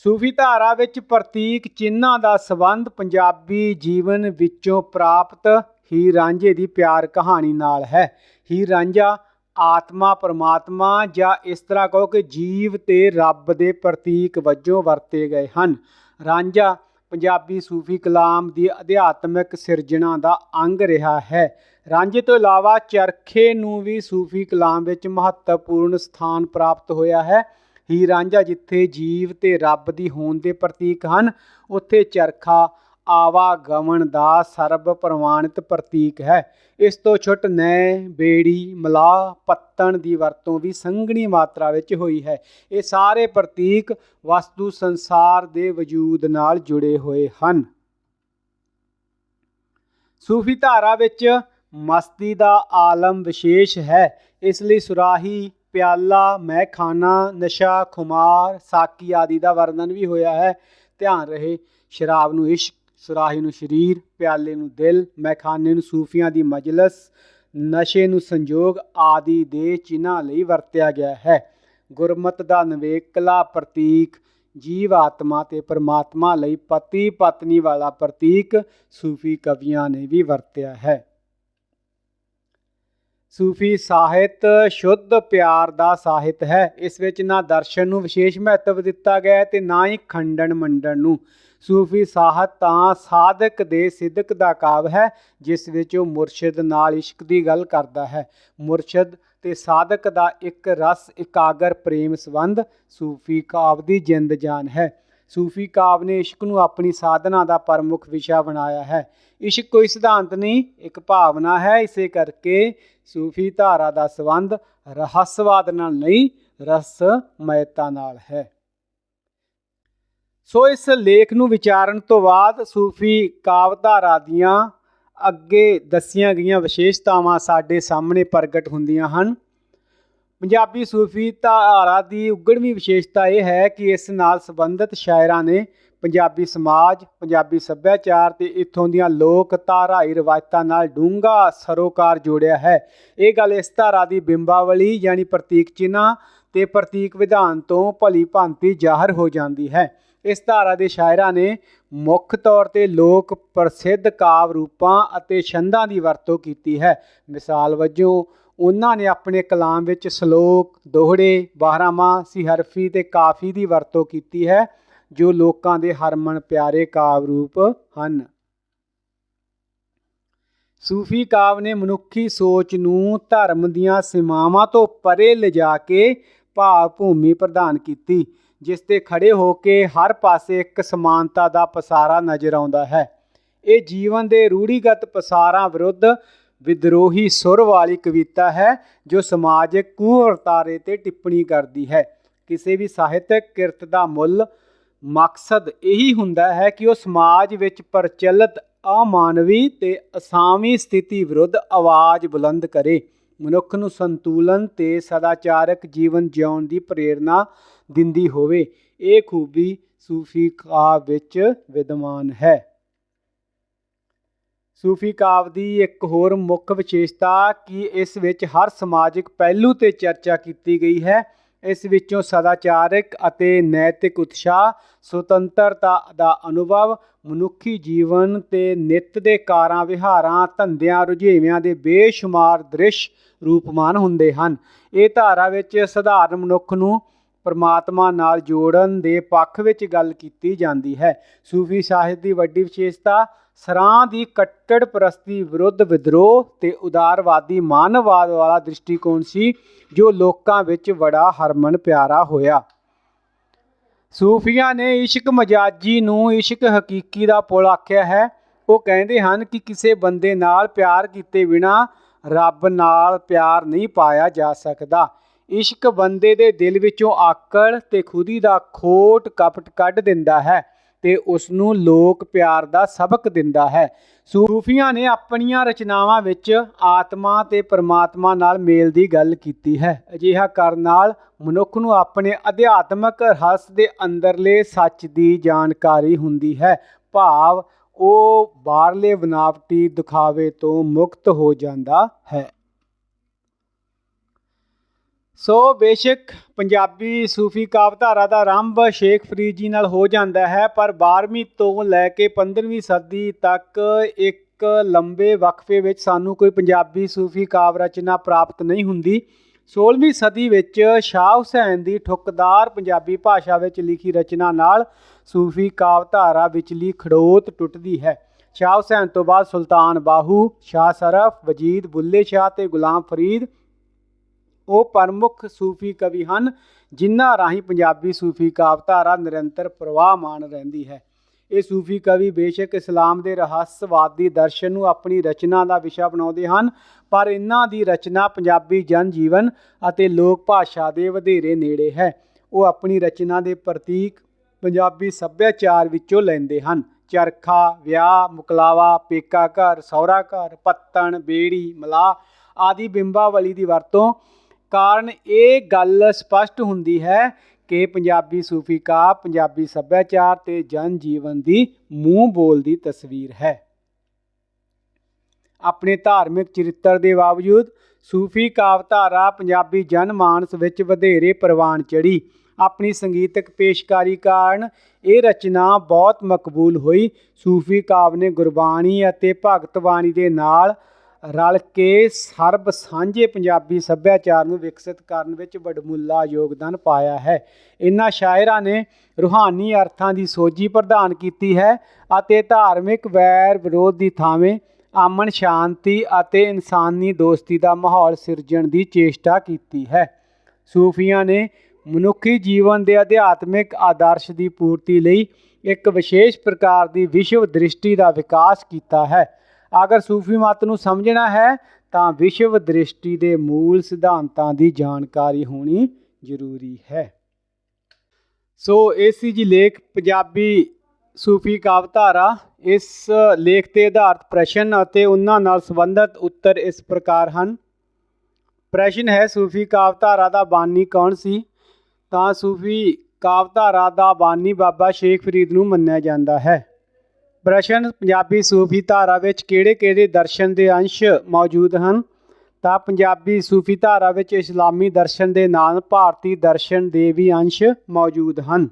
ਸੂਫੀ ਧਾਰਾ ਵਿੱਚ ਪ੍ਰਤੀਕ ਚਿੰਨ੍ਹਾਂ ਦਾ ਸੰਬੰਧ ਪੰਜਾਬੀ ਜੀਵਨ ਵਿੱਚੋਂ ਪ੍ਰਾਪਤ ਹੀਰ ਰਾਂਝੇ ਦੀ ਪਿਆਰ ਕਹਾਣੀ ਨਾਲ ਹੈ। ਹੀਰ ਰਾਂਝਾ ਆਤਮਾ ਪਰਮਾਤਮਾ ਜਾਂ ਇਸ ਤਰ੍ਹਾਂ ਕਹੋ ਕਿ ਜੀਵ ਤੇ ਰੱਬ ਦੇ ਪ੍ਰਤੀਕ ਵਜੋਂ ਵਰਤੇ ਗਏ ਹਨ। ਰਾਂਝਾ ਪੰਜਾਬੀ ਸੂਫੀ ਕਲਾਮ ਦੀ ਅਧਿਆਤਮਿਕ ਸਿਰਜਣਾ ਦਾ ਅੰਗ ਰਿਹਾ ਹੈ। ਰਾਂਝੇ ਤੋਂ ਇਲਾਵਾ ਚਰਖੇ ਨੂੰ ਵੀ ਸੂਫੀ ਕਲਾਮ ਵਿੱਚ ਮਹੱਤਵਪੂਰਨ ਸਥਾਨ ਪ੍ਰਾਪਤ ਹੋਇਆ ਹੈ। ਹੀਰ ਰਾਂਝਾ ਜਿੱਥੇ ਜੀਵ ਤੇ ਰੱਬ ਦੀ ਹੋਂਦ ਦੇ ਪ੍ਰਤੀਕ ਹਨ, ਉੱਥੇ ਚਰਖਾ ਆਵਾਗਮਨ ਦਾ ਸਰਬ ਪ੍ਰਵਾਨਿਤ ਪ੍ਰਤੀਕ ਹੈ। ਇਸ ਤੋਂ ਛੁੱਟ ਨੈ, ਬੇੜੀ, ਮਲਾਹ, ਪੱਤਣ ਦੀ ਵਰਤੋਂ ਵੀ ਸੰਘਣੀ ਮਾਤਰਾ ਵਿੱਚ ਹੋਈ ਹੈ। ਇਹ ਸਾਰੇ ਪ੍ਰਤੀਕ ਵਸਤੂ ਸੰਸਾਰ ਦੇ ਵਜੂਦ ਨਾਲ ਜੁੜੇ ਹੋਏ ਹਨ। ਸੂਫੀ ਧਾਰਾ ਵਿੱਚ ਮਸਤੀ ਦਾ ਆਲਮ ਵਿਸ਼ੇਸ਼ ਹੈ। ਇਸ ਲਈ ਸੁਰਾਹੀ, ਪਿਆਲਾ, ਮੈਖਾਨਾ, ਨਸ਼ਾ, ਖੁਮਾਰ, ਸਾਕੀ ਆਦਿ ਦਾ ਵਰਣਨ ਵੀ ਹੋਇਆ ਹੈ। ਧਿਆਨ ਰਹੇ, ਸ਼ਰਾਬ ਨੂੰ ਇਸ਼ਕ, ਸੁਰਾਹੀ ਨੂੰ ਸਰੀਰ, ਪਿਆਲੇ ਨੂੰ ਦਿਲ, ਮੈਖਾਨੇ ਨੂੰ ਸੂਫੀਆਂ ਦੀ ਮਜਲਸ, ਨਸ਼ੇ ਨੂੰ ਸੰਜੋਗ ਆਦਿ ਦੇ ਚਿੰਨ੍ਹਾਂ ਲਈ ਵਰਤਿਆ ਗਿਆ ਹੈ। ਗੁਰਮਤ ਦਾ ਨਿਵੇਕਲਾ ਪ੍ਰਤੀਕ, ਜੀਵ ਆਤਮਾ ਤੇ ਪਰਮਾਤਮਾ ਲਈ ਪਤੀ ਪਤਨੀ ਵਾਲਾ ਪ੍ਰਤੀਕ ਸੂਫੀ ਕਵੀਆਂ ਨੇ ਵੀ ਵਰਤਿਆ ਹੈ। ਸੂਫੀ ਸਾਹਿਤ ਸ਼ੁੱਧ ਪਿਆਰ ਦਾ ਸਾਹਿਤ ਹੈ। ਇਸ ਵਿੱਚ ਨਾ ਦਰਸ਼ਨ ਨੂੰ ਵਿਸ਼ੇਸ਼ ਮਹੱਤਵ ਦਿੱਤਾ ਗਿਆ ਤੇ ਨਾ ਹੀ ਖੰਡਨ ਮੰਡਨ ਨੂੰ। ਸੂਫੀ ਸਾਹਿਤ ਤਾਂ ਸਾਧਕ ਦੇ ਸਿਦਕ ਦਾ ਕਾਵਿ ਹੈ, ਜਿਸ ਵਿੱਚ ਉਹ ਮੁਰਸ਼ਿਦ ਨਾਲ ਇਸ਼ਕ ਦੀ ਗੱਲ ਕਰਦਾ ਹੈ। ਮੁਰਸ਼ਿਦ ਤੇ ਸਾਧਕ ਦਾ ਇੱਕ ਰਸ ਇਕਾਗਰ ਪ੍ਰੇਮ ਸੰਬੰਧ ਸੂਫੀ ਕਾਵਿ ਦੀ ਜਿੰਦ ਜਾਨ ਹੈ। ਸੂਫੀ ਕਾਵਿ ਨੇ ਇਸ਼ਕ ਨੂੰ ਆਪਣੀ ਸਾਧਨਾ ਦਾ ਪ੍ਰਮੁੱਖ ਵਿਸ਼ਾ ਬਣਾਇਆ ਹੈ। ਇਸ਼ਕ ਕੋਈ ਸਿਧਾਂਤ ਨਹੀਂ, ਇੱਕ ਭਾਵਨਾ ਹੈ। ਇਸੇ ਕਰਕੇ ਸੂਫੀ ਧਾਰਾ ਦਾ ਸੰਬੰਧ ਰਹੱਸਵਾਦ ਨਾਲ ਨਹੀਂ, ਰਹੱਸਮਇਤਾ ਨਾਲ ਹੈ। ਸੋ ਇਸ ਲੇਖ ਨੂੰ ਵਿਚਾਰਨ ਤੋਂ ਬਾਅਦ ਸੂਫੀ ਕਾਵਿ ਧਾਰਾ ਦੀਆਂ ਅੱਗੇ ਦੱਸੀਆਂ ਗਈਆਂ ਵਿਸ਼ੇਸ਼ਤਾਵਾਂ ਸਾਡੇ ਸਾਹਮਣੇ ਪ੍ਰਗਟ ਹੁੰਦੀਆਂ ਹਨ। ਪੰਜਾਬੀ ਸੂਫੀ ਧਾਰਾ ਦੀ ਉਗੜਵੀਂ ਵਿਸ਼ੇਸ਼ਤਾ ਇਹ ਹੈ ਕਿ ਇਸ ਨਾਲ ਸੰਬੰਧਿਤ ਸ਼ਾਇਰਾਂ ਨੇ ਪੰਜਾਬੀ ਸਮਾਜ, ਪੰਜਾਬੀ ਸੱਭਿਆਚਾਰ ਤੇ ਇੱਥੋਂ ਦੀਆਂ ਲੋਕ ਧਾਰਾਈ ਰਵਾਇਤਾਂ ਨਾਲ ਡੂੰਘਾ ਸਰੋਕਾਰ ਜੋੜਿਆ ਹੈ। ਇਹ ਗੱਲ ਇਸ ਧਾਰਾ ਦੀ ਬਿੰਬਾਵਲੀ ਯਾਨੀ ਪ੍ਰਤੀਕ ਚਿੰਨ੍ਹਾਂ ਤੇ ਪ੍ਰਤੀਕ ਵਿਧਾਨ ਤੋਂ ਭਲੀ ਭਾਂਤੀ ਜ਼ਾਹਰ ਹੋ ਜਾਂਦੀ ਹੈ। ਇਸ ਧਾਰਾ ਦੇ ਸ਼ਾਇਰਾਂ ਨੇ ਮੁੱਖ ਤੌਰ ਤੇ ਲੋਕ ਪ੍ਰਸਿੱਧ ਕਾਵ ਰੂਪਾਂ ਅਤੇ ਛੰਦਾਂ ਦੀ ਵਰਤੋਂ ਕੀਤੀ ਹੈ। ਮਿਸਾਲ ਵਜੋਂ ਉਹਨਾਂ ਨੇ ਆਪਣੇ ਕਲਾਮ ਵਿੱਚ ਸ਼ਲੋਕ, ਦੋਹੜੇ, ਬਾਰਾਂਮਾਸੀ, ਹਰਫੀ ਤੇ ਕਾਫੀ ਦੀ ਵਰਤੋਂ ਕੀਤੀ ਹੈ, ਜੋ ਲੋਕਾਂ ਦੇ ਹਰਮਨ ਪਿਆਰੇ ਕਾਵ ਰੂਪ ਹਨ। ਸੂਫੀ ਕਾਵ ਨੇ ਮਨੁੱਖੀ ਸੋਚ ਨੂੰ ਧਰਮ ਦੀਆਂ ਸੀਮਾਵਾਂ ਤੋਂ ਪਰੇ ਲਿਜਾ ਕੇ ਭਾਵ ਭੂਮੀ ਪ੍ਰਦਾਨ ਕੀਤੀ, ਜਿਸ ਤੇ ਖੜੇ ਹੋ ਕੇ ਹਰ ਪਾਸੇ ਇੱਕ ਸਮਾਨਤਾ ਦਾ ਪਸਾਰਾ ਨਜ਼ਰ ਆਉਂਦਾ ਹੈ। ਇਹ ਜੀਵਨ ਦੇ ਰੂੜੀਗਤ ਪਸਾਰਾਂ ਵਿਰੁੱਧ ਵਿਦਰੋਹੀ ਸੁਰ ਵਾਲੀ ਕਵਿਤਾ ਹੈ, ਜੋ ਸਮਾਜਿਕ ਕੁਵਰਤਾਰੇ ਤੇ ਟਿੱਪਣੀ ਕਰਦੀ ਹੈ। ਕਿਸੇ ਵੀ ਸਾਹਿਤਕ ਕਿਰਤ ਦਾ ਮੁੱਲ ਮਕਸਦ ਇਹੀ ਹੁੰਦਾ ਹੈ ਕਿ ਉਹ ਸਮਾਜ ਵਿੱਚ ਪ੍ਰਚਲਿਤ ਅਮਾਨਵੀ ਤੇ ਅਸਾਮੀ ਸਥਿਤੀ ਵਿਰੁੱਧ ਆਵਾਜ਼ ਬੁਲੰਦ ਕਰੇ, ਮਨੁੱਖ ਨੂੰ ਸੰਤੁਲਨ ਤੇ ਸਦਾਚਾਰਕ ਜੀਵਨ ਜਿਉਣ ਦੀ ਪ੍ਰੇਰਨਾ ਦਿੰਦੀ ਹੋਵੇ। ਇਹ ਖੂਬੀ ਸੂਫੀ ਕਾਵ ਵਿੱਚ ਵਿਦਮਾਨ ਹੈ। ਸੂਫੀ ਕਾਵ ਦੀ ਇੱਕ ਹੋਰ ਮੁੱਖ ਵਿਸ਼ੇਸ਼ਤਾ ਕਿ ਇਸ ਵਿੱਚ ਹਰ ਸਮਾਜਿਕ ਪਹਿਲੂ ਤੇ ਚਰਚਾ ਕੀਤੀ ਗਈ ਹੈ। ਇਸ ਵਿੱਚੋਂ ਸਦਾਚਾਰਕ ਅਤੇ ਨੈਤਿਕ ਉਤਸ਼ਾਹ, ਸੁਤੰਤਰਤਾ ਦਾ ਅਨੁਭਵ, ਮਨੁੱਖੀ ਜੀਵਨ ਤੇ ਨਿੱਤ ਦੇ ਕਾਰਾਂ ਵਿਹਾਰਾਂ, ਧੰਦਿਆਂ, ਰੁਝੇਵਿਆਂ ਦੇ ਬੇਸ਼ੁਮਾਰ ਦ੍ਰਿਸ਼ ਰੂਪਮਾਨ ਹੁੰਦੇ ਹਨ। ਇਹ ਧਾਰਾ ਵਿੱਚ ਸਧਾਰਨ ਮਨੁੱਖ ਨੂੰ ਪਰਮਾਤਮਾ ਨਾਲ ਜੋੜਨ ਦੇ ਪੱਖ ਵਿੱਚ ਗੱਲ ਕੀਤੀ ਜਾਂਦੀ ਹੈ। ਸੂਫੀ ਸਾਹਿਤ ਦੀ ਵੱਡੀ ਵਿਸ਼ੇਸ਼ਤਾ ਸਰਾਂ ਦੀ ਕੱਟੜ ਪ੍ਰਸਤੀ ਵਿਰੁੱਧ ਵਿਦਰੋਹ ਤੇ ਉਦਾਰਵਾਦੀ ਮਾਨਵਵਾਦ ਵਾਲਾ ਦ੍ਰਿਸ਼ਟੀਕੋਣ ਸੀ, ਜੋ ਲੋਕਾਂ ਵਿੱਚ ਬੜਾ ਹਰਮਨ ਪਿਆਰਾ ਹੋਇਆ। ਸੂਫੀਆਂ ਨੇ ਇਸ਼ਕ ਮਜਾਜੀ ਨੂੰ ਇਸ਼ਕ ਹਕੀਕੀ ਦਾ ਪੁਲ ਆਖਿਆ ਹੈ। ਉਹ ਕਹਿੰਦੇ ਹਨ ਕਿ ਕਿਸੇ ਬੰਦੇ ਨਾਲ ਪਿਆਰ ਕੀਤੇ ਬਿਨਾਂ ਰੱਬ ਨਾਲ ਪਿਆਰ ਨਹੀਂ ਪਾਇਆ ਜਾ ਸਕਦਾ। ਇਸ਼ਕ ਬੰਦੇ ਦੇ ਦਿਲ ਵਿੱਚੋਂ ਆਕੜ ਤੇ ਖੁਦੀ ਦਾ ਖੋਟ ਕਪਟ ਕੱਢ ਦਿੰਦਾ ਹੈ ਤੇ ਉਸ ਨੂੰ ਲੋਕ ਪਿਆਰ ਦਾ ਸਬਕ ਦਿੰਦਾ ਹੈ। ਸੂਫੀਆਂ ਨੇ ਆਪਣੀਆਂ ਰਚਨਾਵਾਂ ਵਿੱਚ ਆਤਮਾ ਤੇ ਪਰਮਾਤਮਾ ਨਾਲ ਮੇਲ ਦੀ ਗੱਲ ਕੀਤੀ ਹੈ। ਅਜਿਹਾ ਕਰਨ ਨਾਲ ਮਨੁੱਖ ਨੂੰ ਆਪਣੇ ਅਧਿਆਤਮਕ ਰਹੱਸ ਦੇ ਅੰਦਰਲੇ ਸੱਚ ਦੀ ਜਾਣਕਾਰੀ ਹੁੰਦੀ ਹੈ, ਭਾਵ ਉਹ ਬਾਹਰਲੇ ਬਨਾਵਟੀ ਦਿਖਾਵੇ ਤੋਂ ਮੁਕਤ ਹੋ ਜਾਂਦਾ ਹੈ। ਸੋ ਬੇਸ਼ੱਕ ਪੰਜਾਬੀ ਸੂਫੀ ਕਾਵਧਾਰਾ ਦਾ ਆਰੰਭ ਸ਼ੇਖ ਫਰੀਦ ਜੀ ਨਾਲ ਹੋ ਜਾਂਦਾ ਹੈ, ਪਰ 12ਵੀਂ ਤੋਂ ਲੈ ਕੇ 15ਵੀਂ ਸਦੀ ਤੱਕ ਇੱਕ ਲੰਬੇ ਵਕਫੇ ਵਿੱਚ ਸਾਨੂੰ ਕੋਈ ਪੰਜਾਬੀ ਸੂਫੀ ਕਾਵ ਰਚਨਾ ਪ੍ਰਾਪਤ ਨਹੀਂ ਹੁੰਦੀ। 16ਵੀਂ ਸਦੀ ਵਿੱਚ ਸ਼ਾਹ ਹੁਸੈਨ ਦੀ ਠੁੱਕਦਾਰ ਪੰਜਾਬੀ ਭਾਸ਼ਾ ਵਿੱਚ ਲਿਖੀ ਰਚਨਾ ਨਾਲ ਸੂਫੀ ਕਾਵਧਾਰਾ ਵਿਚਲੀ ਖੜੋਤ ਟੁੱਟਦੀ ਹੈ। ਸ਼ਾਹ ਹੁਸੈਨ ਤੋਂ ਬਾਅਦ ਸੁਲਤਾਨ ਬਾਹੂ, ਸ਼ਾਹ ਸ਼ਰਫ, ਵਜੀਦ ਬੁੱਲੇ ਸ਼ਾਹ ਤੇ ਗੁਲਾਮ ਫਰੀਦ ਉਹ ਪ੍ਰਮੁੱਖ ਸੂਫੀ ਕਵੀ ਹਨ, ਜਿਨ੍ਹਾਂ ਰਾਹੀਂ ਪੰਜਾਬੀ ਸੂਫੀ ਕਾਵਧਾਰਾ ਨਿਰੰਤਰ ਪ੍ਰਵਾਹਮਾਨ ਰਹਿੰਦੀ ਹੈ। ਇਹ ਸੂਫੀ ਕਵੀ ਬੇਸ਼ੱਕ ਇਸਲਾਮ ਦੇ ਰਹੱਸਵਾਦੀ ਦਰਸ਼ਨ ਨੂੰ ਆਪਣੀ ਰਚਨਾ ਦਾ ਵਿਸ਼ਾ ਬਣਾਉਂਦੇ ਹਨ, ਪਰ ਇਹਨਾਂ ਦੀ ਰਚਨਾ ਪੰਜਾਬੀ ਜਨ ਜੀਵਨ ਅਤੇ ਲੋਕ ਭਾਸ਼ਾ ਦੇ ਵਧੇਰੇ ਨੇੜੇ ਹੈ। ਉਹ ਆਪਣੀ ਰਚਨਾ ਦੇ ਪ੍ਰਤੀਕ ਪੰਜਾਬੀ ਸੱਭਿਆਚਾਰ ਵਿੱਚੋਂ ਲੈਂਦੇ ਹਨ। ਚਰਖਾ, ਵਿਆਹ, ਮੁਕਲਾਵਾ, ਪੇਕਾ ਘਰ, ਸਹੁਰਾ ਘਰ, ਪੱਤਣ, ਬੇੜੀ, ਮਲਾਹ ਆਦਿ ਬਿੰਬਾਵਲੀ ਦੀ ਵਰਤੋਂ ਕਾਰਨ ਇਹ ਗੱਲ ਸਪਸ਼ਟ ਹੁੰਦੀ ਹੈ ਕਿ ਪੰਜਾਬੀ ਸੂਫੀ ਕਾਵਿ ਪੰਜਾਬੀ ਸੱਭਿਆਚਾਰ ਤੇ ਜਨ ਜੀਵਨ ਦੀ ਮੂੰਹ ਬੋਲਦੀ ਤਸਵੀਰ ਹੈ। ਆਪਣੇ ਧਾਰਮਿਕ ਚਰਿੱਤਰ ਦੇ ਬਾਵਜੂਦ ਸੂਫੀ ਕਾਵਧਾਰਾ ਪੰਜਾਬੀ ਜਨ ਮਾਨਸ ਵਿੱਚ ਵਧੇਰੇ ਪ੍ਰਵਾਨ ਚੜ੍ਹੀ। ਆਪਣੀ ਸੰਗੀਤਕ ਪੇਸ਼ਕਾਰੀ ਕਾਰਨ ਇਹ ਰਚਨਾ ਬਹੁਤ ਮਕਬੂਲ ਹੋਈ। ਸੂਫੀ ਕਾਵਿ ਨੇ ਗੁਰਬਾਣੀ ਅਤੇ ਭਗਤ ਬਾਣੀ ਦੇ ਨਾਲ ਰਲ ਕੇ ਸਰਬ ਸਾਂਝੇ ਪੰਜਾਬੀ ਸੱਭਿਆਚਾਰ ਨੂੰ ਵਿਕਸਿਤ ਕਰਨ ਵਿੱਚ ਵਡਮੁੱਲਾ ਯੋਗਦਾਨ ਪਾਇਆ ਹੈ। ਇਹਨਾਂ ਸ਼ਾਇਰਾਂ ਨੇ ਰੂਹਾਨੀ ਅਰਥਾਂ ਦੀ ਸੋਝੀ ਪ੍ਰਦਾਨ ਕੀਤੀ ਹੈ ਅਤੇ ਧਾਰਮਿਕ ਵੈਰ ਵਿਰੋਧ ਦੀ ਥਾਵੇਂ ਅਮਨ ਸ਼ਾਂਤੀ ਅਤੇ ਇਨਸਾਨੀ ਦੋਸਤੀ ਦਾ ਮਾਹੌਲ ਸਿਰਜਣ ਦੀ ਚੇਸ਼ਟਾ ਕੀਤੀ ਹੈ। ਸੂਫੀਆਂ ਨੇ ਮਨੁੱਖੀ ਜੀਵਨ ਦੇ ਅਧਿਆਤਮਿਕ ਆਦਰਸ਼ ਦੀ ਪੂਰਤੀ ਲਈ ਇੱਕ ਵਿਸ਼ੇਸ਼ ਪ੍ਰਕਾਰ ਦੀ ਵਿਸ਼ਵ ਦ੍ਰਿਸ਼ਟੀ ਦਾ ਵਿਕਾਸ ਕੀਤਾ ਹੈ। ਅਗਰ ਸੂਫੀ ਮਤ ਨੂੰ ਸਮਝਣਾ ਹੈ ਤਾਂ ਵਿਸ਼ਵ ਦ੍ਰਿਸ਼ਟੀ ਦੇ ਮੂਲ ਸਿਧਾਂਤਾਂ ਦੀ ਜਾਣਕਾਰੀ ਹੋਣੀ ਜ਼ਰੂਰੀ ਹੈ। ਸੋ ਇਹ ਸੀ ਜੀ ਲੇਖ ਪੰਜਾਬੀ ਸੂਫੀ ਕਾਵਧਾਰਾ। ਇਸ ਲੇਖ ਤੇ ਆਧਾਰਿਤ ਪ੍ਰਸ਼ਨ ਅਤੇ ਉਹਨਾਂ ਨਾਲ ਸੰਬੰਧਿਤ ਉੱਤਰ ਇਸ ਪ੍ਰਕਾਰ ਹਨ। ਪ੍ਰਸ਼ਨ ਹੈ, ਸੂਫੀ ਕਾਵਧਾਰਾ ਦਾ ਬਾਨੀ ਕੌਣ ਸੀ? ਤਾਂ ਸੂਫੀ ਕਾਵਧਾਰਾ ਦਾ ਬਾਨੀ ਬਾਬਾ ਸ਼ੇਖ ਫਰੀਦ ਨੂੰ ਮੰਨਿਆ ਜਾਂਦਾ ਹੈ। ਪ੍ਰਸ਼ਨ, ਪੰਜਾਬੀ ਸੂਫੀ ਧਾਰਾ ਵਿੱਚ ਕਿਹੜੇ-ਕਿਹੜੇ ਦਰਸ਼ਨ ਦੇ ਅੰਸ਼ ਮੌਜੂਦ ਹਨ? ਤਾਂ ਪੰਜਾਬੀ ਸੂਫੀ ਧਾਰਾ ਵਿੱਚ ਇਸਲਾਮੀ ਦਰਸ਼ਨ ਦੇ ਨਾਲ ਭਾਰਤੀ ਦਰਸ਼ਨ ਦੇ ਵੀ ਅੰਸ਼ ਮੌਜੂਦ ਹਨ।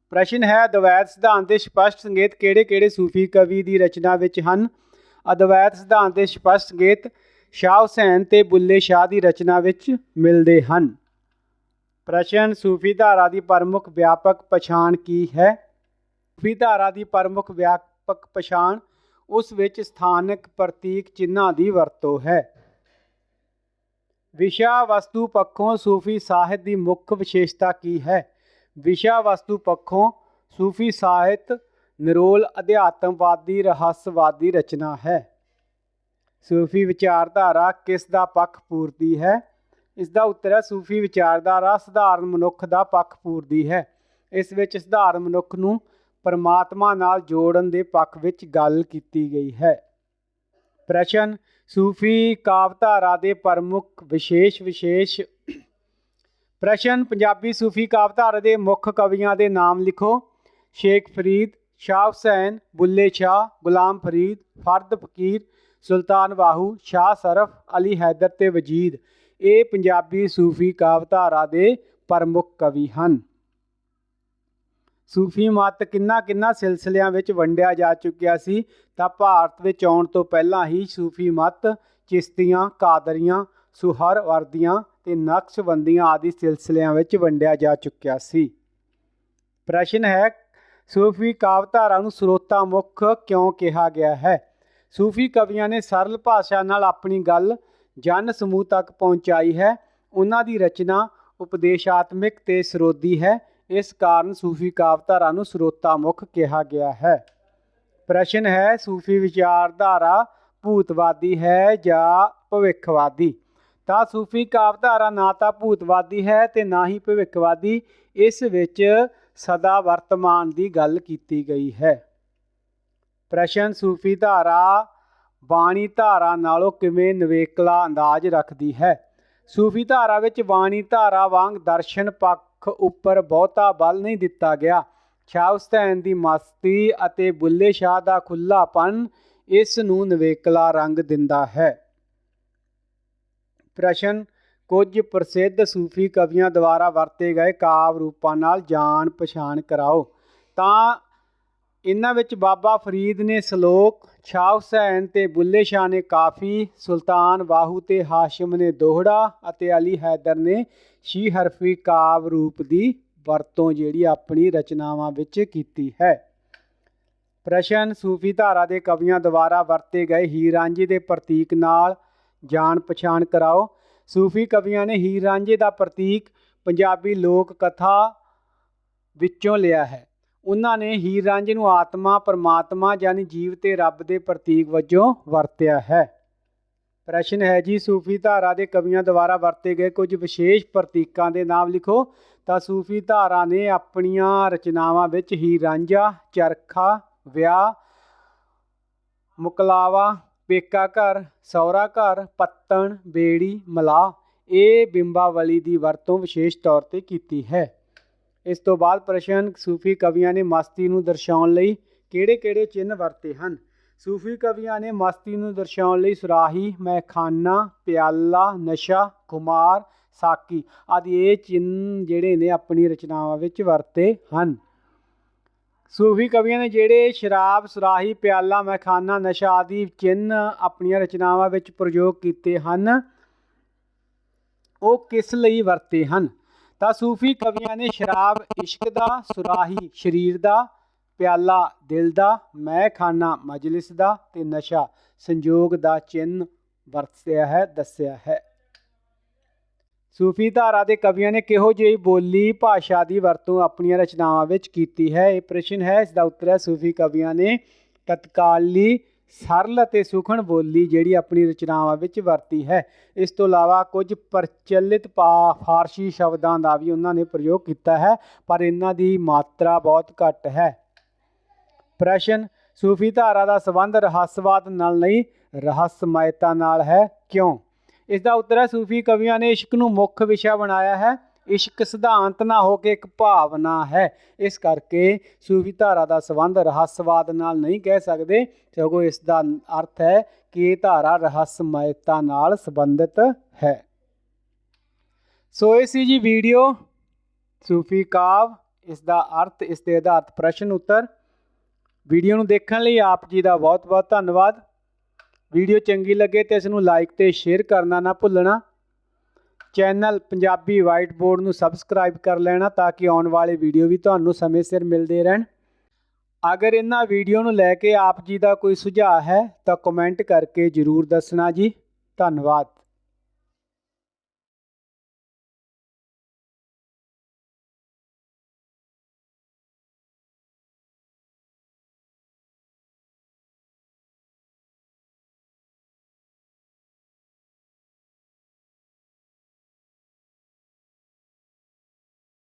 ਪ੍ਰਸ਼ਨ ਹੈ, ਅਦਵੈਤ ਸਿਧਾਂਤ ਦੇ ਸਪਸ਼ਟ ਸੰਕੇਤ ਕਿਹੜੇ-ਕਿਹੜੇ ਸੂਫੀ ਕਵੀ ਦੀ ਰਚਨਾ ਵਿੱਚ ਹਨ? ਅਦਵੈਤ ਸਿਧਾਂਤ ਦੇ ਸਪਸ਼ਟ ਸੰਕੇਤ ਸ਼ਾਹ ਹੁਸੈਨ ਤੇ ਬੁੱਲੇ ਸ਼ਾਹ ਦੀ ਰਚਨਾ ਵਿੱਚ ਮਿਲਦੇ ਹਨ। ਪ੍ਰਸ਼ਨ, ਸੂਫੀ ਧਾਰਾ ਦੀ ਪ੍ਰਮੁੱਖ ਵਿਆਪਕ ਪਛਾਣ ਕੀ ਹੈ? ਸੂਫੀ ਧਾਰਾ ਦੀ ਪ੍ਰਮੁੱਖ ਵਿਆਪਕ ਪਛਾਣ ਉਸ ਵਿੱਚ ਸਥਾਨਕ ਪ੍ਰਤੀਕ ਚਿੰਨ੍ਹਾਂ ਦੀ ਵਰਤੋਂ ਹੈ। ਵਿਸ਼ਾ ਵਸਤੂ ਪੱਖੋਂ ਸੂਫੀ ਸਾਹਿਤ ਦੀ ਮੁੱਖ ਵਿਸ਼ੇਸ਼ਤਾ ਕੀ ਹੈ? ਵਿਸ਼ਾ ਵਸਤੂ ਪੱਖੋਂ ਸੂਫੀ ਸਾਹਿਤ ਨਿਰੋਲ ਅਧਿਆਤਮਵਾਦੀ ਰਹੱਸਵਾਦੀ ਰਚਨਾ ਹੈ। ਸੂਫੀ ਵਿਚਾਰਧਾਰਾ ਕਿਸ ਦਾ ਪੱਖ ਪੂਰਦੀ ਹੈ? ਇਸ ਦਾ ਉੱਤਰ ਹੈ, ਸੂਫੀ ਵਿਚਾਰਧਾਰਾ ਸਧਾਰਨ ਮਨੁੱਖ ਦਾ ਪੱਖ ਪੂਰਦੀ ਹੈ। ਇਸ ਵਿੱਚ ਸਧਾਰਨ ਮਨੁੱਖ ਨੂੰ ਪਰਮਾਤਮਾ ਨਾਲ ਜੋੜਨ ਦੇ ਪੱਖ ਵਿੱਚ ਗੱਲ ਕੀਤੀ ਗਈ ਹੈ। ਪ੍ਰਸ਼ਨ, ਸੂਫੀ ਕਾਵਧਾਰਾ ਦੇ ਪ੍ਰਮੁੱਖ ਵਿਸ਼ੇਸ਼ ਪ੍ਰਸ਼ਨ, ਪੰਜਾਬੀ ਸੂਫੀ ਕਾਵਧਾਰਾ ਦੇ ਮੁੱਖ ਕਵੀਆਂ ਦੇ ਨਾਮ ਲਿਖੋ। ਸ਼ੇਖ ਫਰੀਦ, ਸ਼ਾਹ ਹੁਸੈਨ, ਬੁੱਲੇ ਸ਼ਾਹ, ਗੁਲਾਮ ਫਰੀਦ, ਫਰਦ ਫਕੀਰ, ਸੁਲਤਾਨ ਬਾਹੂ, ਸ਼ਾਹ ਸਰਫ, ਅਲੀ ਹੈਦਰ ਤੇ ਵਜੀਦ ਇਹ ਪੰਜਾਬੀ ਸੂਫੀ ਕਾਵਧਾਰਾ ਦੇ ਪ੍ਰਮੁੱਖ ਕਵੀ ਹਨ। ਸੂਫੀ ਮਤ ਕਿੰਨਾ ਸਿਲਸਿਲਿਆਂ ਵਿੱਚ ਵੰਡਿਆ ਜਾ ਚੁੱਕਿਆ ਸੀ? ਤਾਂ ਭਾਰਤ ਵਿੱਚ ਆਉਣ ਤੋਂ ਪਹਿਲਾਂ ਹੀ ਸੂਫੀ ਮਤ ਚਿਸ਼ਤੀਆਂ, ਕਾਦਰੀਆਂ, ਸੁਹਰਵਰਦੀਆਂ ਤੇ ਨਕਸ਼ਬੰਦੀਆਂ ਆਦਿ ਸਿਲਸਿਲਿਆਂ ਵਿੱਚ ਵੰਡਿਆ ਜਾ ਚੁੱਕਿਆ ਸੀ। ਪ੍ਰਸ਼ਨ ਹੈ, ਸੂਫੀ ਕਾਵਧਾਰਾ ਨੂੰ ਸਰੋਤਾ ਮੁੱਖ ਕਿਉਂ ਕਿਹਾ ਗਿਆ ਹੈ? ਸੂਫੀ ਕਵੀਆਂ ਨੇ ਸਰਲ ਭਾਸ਼ਾ ਨਾਲ ਆਪਣੀ ਗੱਲ ਜਨ ਸਮੂਹ ਤੱਕ ਪਹੁੰਚਾਈ ਹੈ। ਉਹਨਾਂ ਦੀ ਰਚਨਾ ਉਪਦੇਸ਼ਾਤਮਿਕ ਤੇ ਸਰੋਦੀ ਹੈ। ਇਸ ਕਾਰਨ ਸੂਫੀ ਕਾਵਧਾਰਾ ਨੂੰ ਸਰੋਤਾ ਮੁੱਖ ਕਿਹਾ ਗਿਆ ਹੈ। ਪ੍ਰਸ਼ਨ ਹੈ, ਸੂਫੀ ਵਿਚਾਰਧਾਰਾ ਭੂਤਵਾਦੀ ਹੈ ਜਾਂ ਭਵਿੱਖਵਾਦੀ? ਤਾਂ ਸੂਫੀ ਕਾਵਧਾਰਾ ਨਾ ਤਾਂ ਭੂਤਵਾਦੀ ਹੈ ਤੇ ਨਾ ਹੀ ਭਵਿੱਖਵਾਦੀ। ਇਸ ਵਿੱਚ ਸਦਾ ਵਰਤਮਾਨ ਦੀ ਗੱਲ ਕੀਤੀ ਗਈ ਹੈ। ਪ੍ਰਸ਼ਨ, ਸੂਫੀ ਧਾਰਾ ਬਾਣੀ ਧਾਰਾ ਨਾਲੋਂ ਕਿਵੇਂ ਨਿਵੇਕਲਾ ਅੰਦਾਜ਼ ਰੱਖਦੀ ਹੈ? ਸੂਫੀ ਧਾਰਾ ਵਿੱਚ ਬਾਣੀ ਧਾਰਾ ਵਾਂਗ ਦਰਸ਼ਨ ਪੱਖ ਉੱਪਰ ਬਹੁਤਾ ਬਲ ਨਹੀਂ ਦਿੱਤਾ ਗਿਆ। ਸ਼ਾਹ ਹੁਸੈਨ ਦੀ ਮਸਤੀ ਅਤੇ ਬੁੱਲੇ ਸ਼ਾਹ ਦਾ ਖੁੱਲ੍ਹਾਪਨ ਇਸ ਨੂੰ ਨਿਵੇਕਲਾ ਰੰਗ ਦਿੰਦਾ ਹੈ। ਪ੍ਰਸ਼ਨ, ਕੁਝ ਪ੍ਰਸਿੱਧ ਸੂਫੀ ਕਵੀਆਂ ਦੁਆਰਾ ਵਰਤੇ ਗਏ ਕਾਵਿ ਰੂਪਾਂ ਨਾਲ ਜਾਣ ਪਛਾਣ ਕਰਾਓ। ਤਾਂ ਇਹਨਾਂ ਵਿੱਚ ਬਾਬਾ ਫਰੀਦ ਨੇ ਸਲੋਕ, ਸ਼ਾਹ ਹੁਸੈਨ ਤੇ ਬੁੱਲੇ ਸ਼ਾਹ ਨੇ ਕਾਫੀ, ਸੁਲਤਾਨ ਬਾਹੂ ਤੇ ਹਾਸ਼ਮ ਨੇ ਦੋਹੜਾ ਅਤੇ ਅਲੀ ਹੈਦਰ ਨੇ ਸ਼ੀਹਰਫੀ ਕਾਵਿ ਰੂਪ ਦੀ ਵਰਤੋਂ ਜਿਹੜੀ ਆਪਣੀ ਰਚਨਾਵਾਂ ਵਿੱਚ ਕੀਤੀ ਹੈ। ਪ੍ਰਸ਼ਨ, ਸੂਫੀ ਧਾਰਾ ਦੇ ਕਵੀਆਂ ਦੁਆਰਾ ਵਰਤੇ ਗਏ ਹੀਰ ਰਾਂਝੇ ਦੇ ਪ੍ਰਤੀਕ ਨਾਲ ਜਾਣ ਪਛਾਣ ਕਰਾਓ। ਸੂਫੀ ਕਵੀਆਂ ਨੇ ਹੀਰ ਰਾਂਝੇ ਦਾ ਪ੍ਰਤੀਕ ਪੰਜਾਬੀ ਲੋਕ ਕਥਾ ਵਿੱਚੋਂ ਲਿਆ ਹੈ। ਉਹਨਾਂ ਨੇ ਹੀਰ ਰਾਂਝੇ ਨੂੰ ਆਤਮਾ, ਪਰਮਾਤਮਾ ਯਾਨੀ ਜੀਵ ਤੇ ਰੱਬ ਦੇ ਪ੍ਰਤੀਕ ਵਜੋਂ ਵਰਤਿਆ ਹੈ। ਪ੍ਰਸ਼ਨ ਹੈ ਜੀ, ਸੂਫੀ ਧਾਰਾ ਦੇ ਕਵੀਆਂ ਦੁਆਰਾ ਵਰਤੇ ਗਏ ਕੁਝ ਵਿਸ਼ੇਸ਼ ਪ੍ਰਤੀਕਾਂ ਦੇ ਨਾਮ ਲਿਖੋ। ਤਾਂ ਸੂਫੀ ਧਾਰਾ ਨੇ ਆਪਣੀਆਂ ਰਚਨਾਵਾਂ ਵਿੱਚ ਹੀਰ ਰਾਂਝਾ, ਚਰਖਾ, ਵਿਆਹ, ਮੁਕਲਾਵਾ, ਪੇਕਾ ਘਰ, ਸਹੁਰਾ ਘਰ, ਪੱਤਣ, ਬੇੜੀ, ਮਲਾਹ ਇਹ ਬਿੰਬਾਵਲੀ ਦੀ ਵਰਤੋਂ ਵਿਸ਼ੇਸ਼ ਤੌਰ 'ਤੇ ਕੀਤੀ ਹੈ। ਇਸ ਤੋਂ ਬਾਅਦ ਪ੍ਰਸ਼ਨ, ਸੂਫੀ ਕਵੀਆਂ ਨੇ ਮਸਤੀ ਨੂੰ ਦਰਸਾਉਣ ਲਈ ਕਿਹੜੇ-ਕਿਹੜੇ ਚਿੰਨ੍ਹ ਵਰਤੇ ਹਨ? ਸੂਫੀ ਕਵੀਆਂ ਨੇ ਮਸਤੀ ਨੂੰ ਦਰਸਾਉਣ ਲਈ ਸੁਰਾਹੀ, ਮੈਖਾਨਾ, ਪਿਆਲਾ, ਨਸ਼ਾ, ਖੁਮਾਰ, ਸਾਕੀ ਆਦਿ ਇਹ ਚਿੰਨ੍ਹ ਜਿਹੜੇ ਨੇ ਆਪਣੀ ਰਚਨਾਵਾਂ ਵਿੱਚ ਵਰਤੇ ਹਨ। ਸੂਫੀ ਕਵੀਆਂ ਨੇ ਜਿਹੜੇ ਸ਼ਰਾਬ, ਸੁਰਾਹੀ, ਪਿਆਲਾ, ਮੈਖਾਨਾ, ਨਸ਼ਾ ਆਦਿ ਚਿੰਨ੍ਹ ਆਪਣੀਆਂ ਰਚਨਾਵਾਂ ਵਿੱਚ ਪ੍ਰਯੋਗ ਕੀਤੇ ਹਨ, ਉਹ ਕਿਸ ਲਈ ਵਰਤੇ ਹਨ? ਤਾਂ ਸੂਫੀ ਕਵੀਆਂ ਨੇ ਸ਼ਰਾਬ ਇਸ਼ਕ ਦਾ, ਸੁਰਾਹੀ ਸਰੀਰ ਦਾ, ਪਿਆਲਾ ਦਿਲ ਦਾ, ਮੈਖਾਨਾ ਮਜਲਿਸ ਦਾ ਤੇ ਨਸ਼ਾ ਸੰਜੋਗ ਦਾ ਚਿੰਨ੍ਹ ਵਰਤਿਆ ਹੈ, ਦੱਸਿਆ ਹੈ। ਸੂਫੀ ਧਾਰਾ ਦੇ ਕਵੀਆਂ ਨੇ ਕਿਹੋ ਜਿਹੀ ਬੋਲੀ ਭਾਸ਼ਾ ਦੀ ਵਰਤੋਂ ਆਪਣੀਆਂ ਰਚਨਾਵਾਂ ਵਿੱਚ ਕੀਤੀ ਹੈ? ਇਹ ਪ੍ਰਸ਼ਨ ਹੈ। ਇਸ ਦਾ ਉੱਤਰ ਹੈ, ਸੂਫੀ ਕਵੀਆਂ ਨੇ ਤਤਕਾਲੀ, ਸਰਲ ਅਤੇ ਸੁਖਣ ਬੋਲੀ ਜਿਹੜੀ ਆਪਣੀ ਰਚਨਾਵਾਂ ਵਿੱਚ ਵਰਤੀ ਹੈ। ਇਸ ਤੋਂ ਇਲਾਵਾ ਕੁਝ ਪ੍ਰਚਲਿਤ ਫਾਰਸੀ ਸ਼ਬਦਾਂ ਦਾ ਵੀ ਉਹਨਾਂ ਨੇ ਪ੍ਰਯੋਗ ਕੀਤਾ ਹੈ, ਪਰ ਇਹਨਾਂ ਦੀ ਮਾਤਰਾ ਬਹੁਤ ਘੱਟ ਹੈ। ਪ੍ਰਸ਼ਨ, ਸੂਫੀ ਧਾਰਾ ਦਾ ਸੰਬੰਧ ਰਹੱਸਵਾਦ ਨਾਲ ਨਹੀਂ, ਰਹੱਸਮਇਤਾ ਨਾਲ ਹੈ, ਕਿਉਂ? ਇਸ ਦਾ ਉੱਤਰ ਹੈ, ਸੂਫੀ ਕਵੀਆਂ ਨੇ ਇਸ਼ਕ ਨੂੰ ਮੁੱਖ ਵਿਸ਼ਾ ਬਣਾਇਆ ਹੈ। ਇਸ਼ਕ ਸਿਧਾਂਤ ਨਾ ਹੋ ਕੇ ਇੱਕ ਭਾਵਨਾ ਹੈ। ਇਸ ਕਰਕੇ ਸੂਫੀ ਧਾਰਾ ਦਾ ਸੰਬੰਧ ਰਹੱਸਵਾਦ ਨਾਲ ਨਹੀਂ ਕਹਿ ਸਕਦੇ, ਸਗੋਂ ਇਸ ਦਾ ਅਰਥ ਹੈ ਕਿ ਧਾਰਾ ਰਹੱਸਮਇਤਾ ਨਾਲ ਸੰਬੰਧਿਤ ਹੈ। ਸੋ ਇਹ ਸੀ ਜੀ ਵੀਡੀਓ ਸੂਫੀ ਕਾਵ, ਇਸ ਦਾ ਅਰਥ, ਇਸ ਦੇ ਆਧਾਰਿਤ ਪ੍ਰਸ਼ਨ ਉੱਤਰ। ਵੀਡੀਓ ਨੂੰ ਦੇਖਣ ਲਈ ਆਪ ਜੀ ਦਾ ਬਹੁਤ ਬਹੁਤ ਧੰਨਵਾਦ। ਵੀਡੀਓ ਚੰਗੀ ਲੱਗੇ ਤਾਂ ਇਸ ਨੂੰ ਲਾਈਕ ਤੇ ਸ਼ੇਅਰ ਕਰਨਾ ਨਾ ਭੁੱਲਣਾ। ਚੈਨਲ ਪੰਜਾਬੀ ਵਾਈਟ ਬੋਰਡ ਨੂੰ ਸਬਸਕ੍ਰਾਈਬ ਕਰ ਲੈਣਾ ਤਾਂ ਕਿ ਆਉਣ ਵਾਲੇ ਵੀਡੀਓ ਵੀ ਤੁਹਾਨੂੰ ਸਮੇਂ ਸਿਰ ਮਿਲਦੇ ਰਹਿਣ। ਅਗਰ ਇਹਨਾਂ ਵੀਡੀਓ ਨੂੰ ਲੈ ਕੇ ਆਪ ਜੀ ਦਾ ਕੋਈ ਸੁਝਾਅ ਹੈ ਤਾਂ ਕਮੈਂਟ ਕਰਕੇ ਜ਼ਰੂਰ ਦੱਸਣਾ ਜੀ। ਧੰਨਵਾਦ।